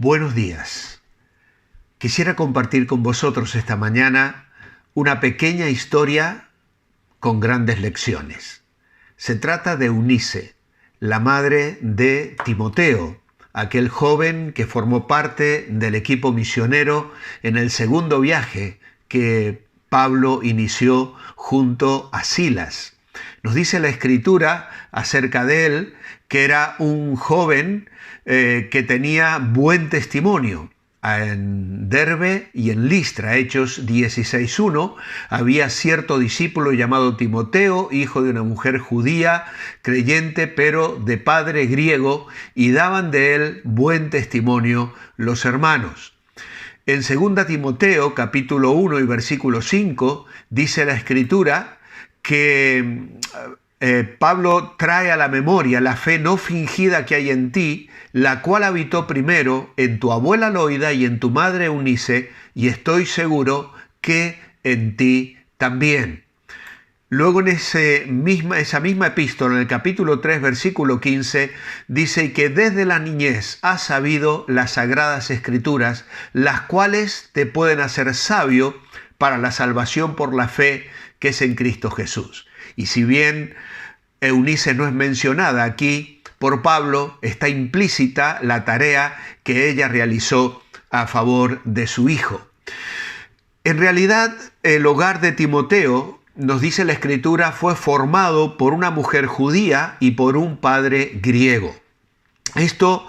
Buenos días. Quisiera compartir con vosotros esta mañana una pequeña historia con grandes lecciones. Se trata de Eunice, la madre de Timoteo, aquel joven que formó parte del equipo misionero en el segundo viaje que Pablo inició junto a Silas. Nos dice la Escritura acerca de él que era un joven que tenía buen testimonio. En Derbe y en Listra, Hechos 16:1, había cierto discípulo llamado Timoteo, hijo de una mujer judía, creyente, pero de padre griego, y daban de él buen testimonio los hermanos. En 2 Timoteo, capítulo 1 y versículo 5, dice la Escritura que Pablo trae a la memoria la fe no fingida que hay en ti, la cual habitó primero en tu abuela Loida y en tu madre Eunice, y estoy seguro que en ti también. Luego en esa misma epístola, en el capítulo 3, versículo 15, dice que desde la niñez has sabido las sagradas escrituras, las cuales te pueden hacer sabio para la salvación por la fe que es en Cristo Jesús. Y si bien Eunice no es mencionada aquí por Pablo, está implícita la tarea que ella realizó a favor de su hijo. En realidad, el hogar de Timoteo, nos dice la Escritura, fue formado por una mujer judía y por un padre griego. Esto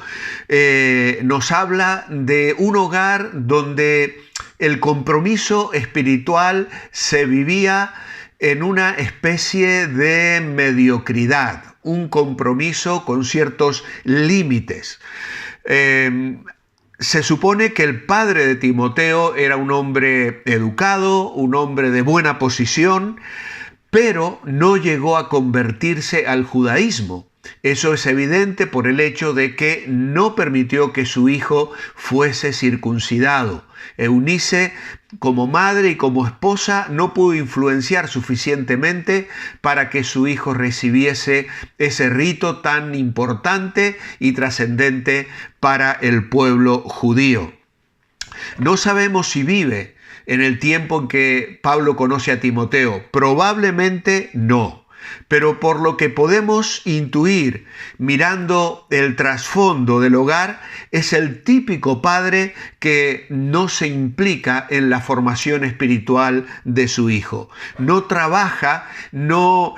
nos habla de un hogar donde el compromiso espiritual se vivía en una especie de mediocridad, un compromiso con ciertos límites. Se supone que el padre de Timoteo era un hombre educado, un hombre de buena posición, pero no llegó a convertirse al judaísmo. Eso es evidente por el hecho de que no permitió que su hijo fuese circuncidado. Eunice, como madre y como esposa, no pudo influenciar suficientemente para que su hijo recibiese ese rito tan importante y trascendente para el pueblo judío. No sabemos si vive en el tiempo en que Pablo conoce a Timoteo. Probablemente no. Pero por lo que podemos intuir mirando el trasfondo del hogar, es el típico padre que no se implica en la formación espiritual de su hijo. No trabaja, no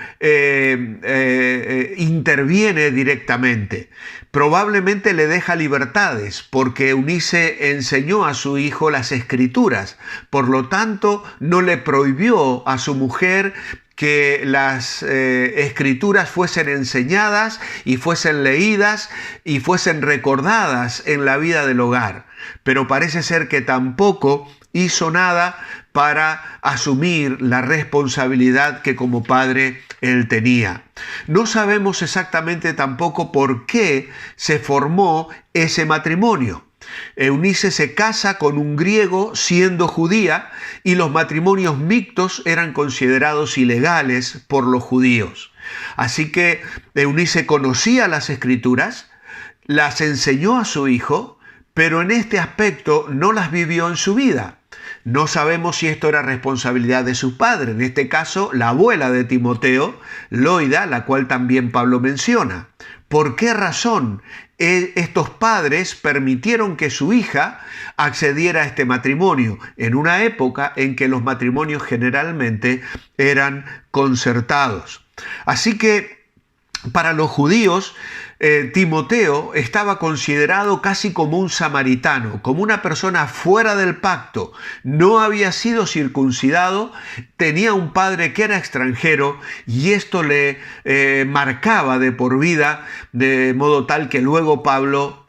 interviene directamente. Probablemente le deja libertades porque Eunice enseñó a su hijo las Escrituras. Por lo tanto, no le prohibió a su mujer que las escrituras fuesen enseñadas y fuesen leídas y fuesen recordadas en la vida del hogar. Pero parece ser que tampoco hizo nada para asumir la responsabilidad que como padre él tenía. No sabemos exactamente tampoco por qué se formó ese matrimonio. Eunice se casa con un griego siendo judía y los matrimonios mixtos eran considerados ilegales por los judíos. Así que Eunice conocía las Escrituras, las enseñó a su hijo, pero en este aspecto no las vivió en su vida. No sabemos si esto era responsabilidad de su padre, en este caso la abuela de Timoteo, Loida, la cual también Pablo menciona. ¿Por qué razón estos padres permitieron que su hija accediera a este matrimonio en una época en que los matrimonios generalmente eran concertados? Así que para los judíos, Timoteo estaba considerado casi como un samaritano, como una persona fuera del pacto. No había sido circuncidado, tenía un padre que era extranjero y esto le marcaba de por vida, de modo tal que luego Pablo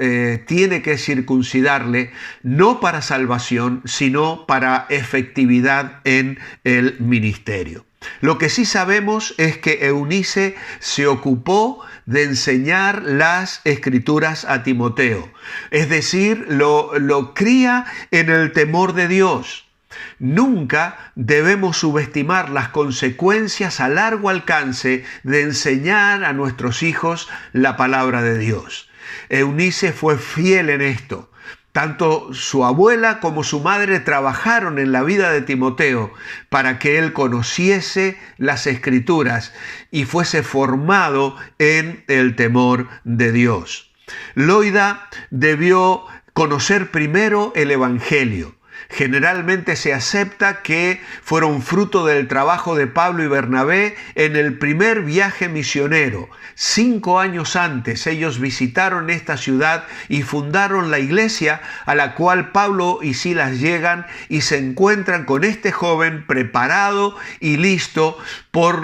tiene que circuncidarle, no para salvación, sino para efectividad en el ministerio. Lo que sí sabemos es que Eunice se ocupó de enseñar las Escrituras a Timoteo. Es decir, lo cría en el temor de Dios. Nunca debemos subestimar las consecuencias a largo alcance de enseñar a nuestros hijos la palabra de Dios. Eunice fue fiel en esto. Tanto su abuela como su madre trabajaron en la vida de Timoteo para que él conociese las Escrituras y fuese formado en el temor de Dios. Loida debió conocer primero el Evangelio. Generalmente se acepta que fueron fruto del trabajo de Pablo y Bernabé en el primer viaje misionero. 5 años antes ellos visitaron esta ciudad y fundaron la iglesia a la cual Pablo y Silas llegan y se encuentran con este joven preparado y listo por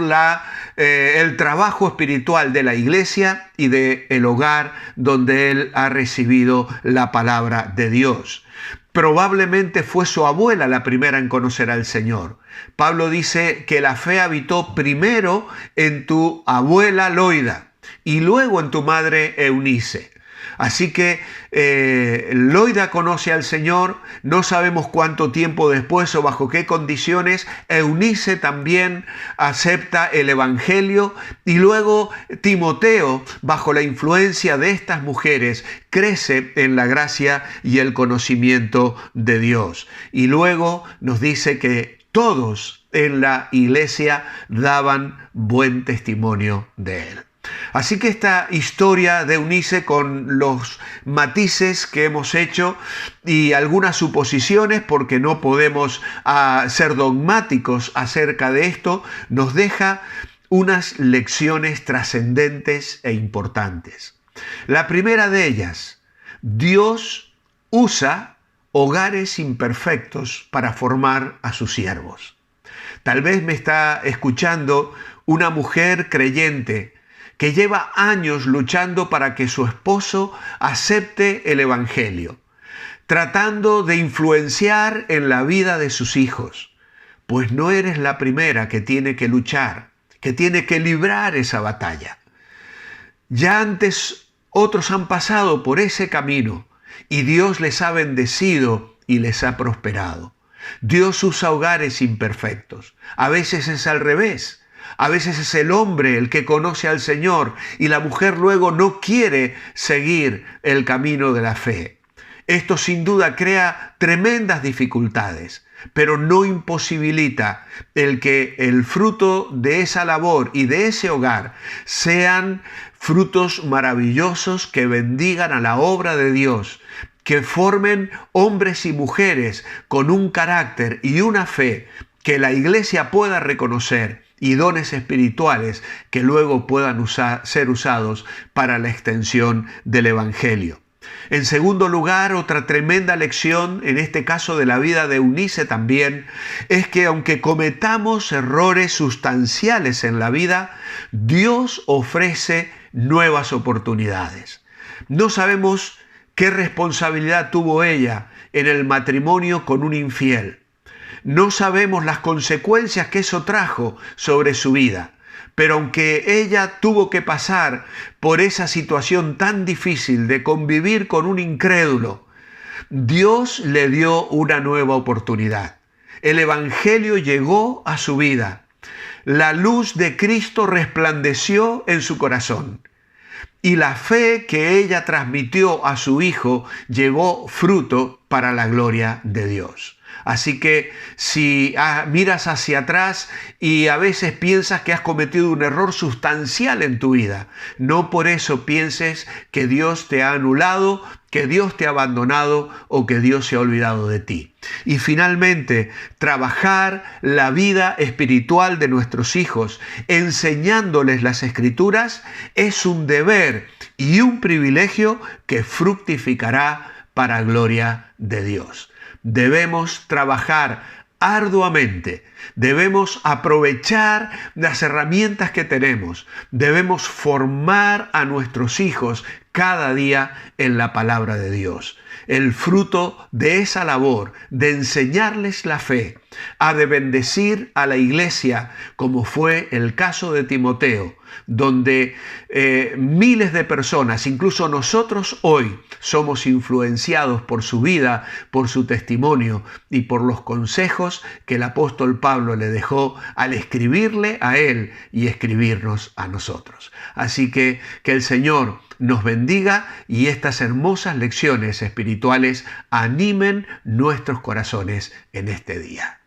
el trabajo espiritual de la iglesia y del hogar donde él ha recibido la palabra de Dios. Probablemente fue su abuela la primera en conocer al Señor. Pablo dice que la fe habitó primero en tu abuela Loida y luego en tu madre Eunice. Así que Loida conoce al Señor, no sabemos cuánto tiempo después o bajo qué condiciones. Eunice también acepta el Evangelio y luego Timoteo, bajo la influencia de estas mujeres, crece en la gracia y el conocimiento de Dios. Y luego nos dice que todos en la iglesia daban buen testimonio de él. Así que esta historia de Eunice, con los matices que hemos hecho y algunas suposiciones, porque no podemos ser dogmáticos acerca de esto, nos deja unas lecciones trascendentes e importantes. La primera de ellas: Dios usa hogares imperfectos para formar a sus siervos. Tal vez me está escuchando una mujer creyente que lleva años luchando para que su esposo acepte el Evangelio, tratando de influenciar en la vida de sus hijos. Pues no eres la primera que tiene que luchar, que tiene que librar esa batalla. Ya antes otros han pasado por ese camino y Dios les ha bendecido y les ha prosperado. Dios usa hogares imperfectos. A veces es al revés. A veces es el hombre el que conoce al Señor y la mujer luego no quiere seguir el camino de la fe. Esto sin duda crea tremendas dificultades, pero no imposibilita el que el fruto de esa labor y de ese hogar sean frutos maravillosos que bendigan a la obra de Dios, que formen hombres y mujeres con un carácter y una fe que la iglesia pueda reconocer, y dones espirituales que luego puedan ser usados para la extensión del Evangelio. En segundo lugar, otra tremenda lección, en este caso de la vida de Eunice también, es que aunque cometamos errores sustanciales en la vida, Dios ofrece nuevas oportunidades. No sabemos qué responsabilidad tuvo ella en el matrimonio con un infiel. No sabemos las consecuencias que eso trajo sobre su vida, pero aunque ella tuvo que pasar por esa situación tan difícil de convivir con un incrédulo, Dios le dio una nueva oportunidad. El Evangelio llegó a su vida. La luz de Cristo resplandeció en su corazón. Y la fe que ella transmitió a su hijo llevó fruto para la gloria de Dios. Así que si miras hacia atrás y a veces piensas que has cometido un error sustancial en tu vida, no por eso pienses que Dios te ha anulado, que Dios te ha abandonado o que Dios se ha olvidado de ti. Y finalmente, trabajar la vida espiritual de nuestros hijos, enseñándoles las Escrituras, es un deber y un privilegio que fructificará para gloria de Dios. Debemos trabajar arduamente, debemos aprovechar las herramientas que tenemos, debemos formar a nuestros hijos cada día en la palabra de Dios. El fruto de esa labor de enseñarles la fe ha de bendecir a la iglesia, como fue el caso de Timoteo, donde miles de personas, incluso nosotros hoy, somos influenciados por su vida, por su testimonio y por los consejos que el apóstol Pablo le dejó al escribirle a él y escribirnos a nosotros. Así que el Señor nos bendiga bendiga y estas hermosas lecciones espirituales animen nuestros corazones en este día.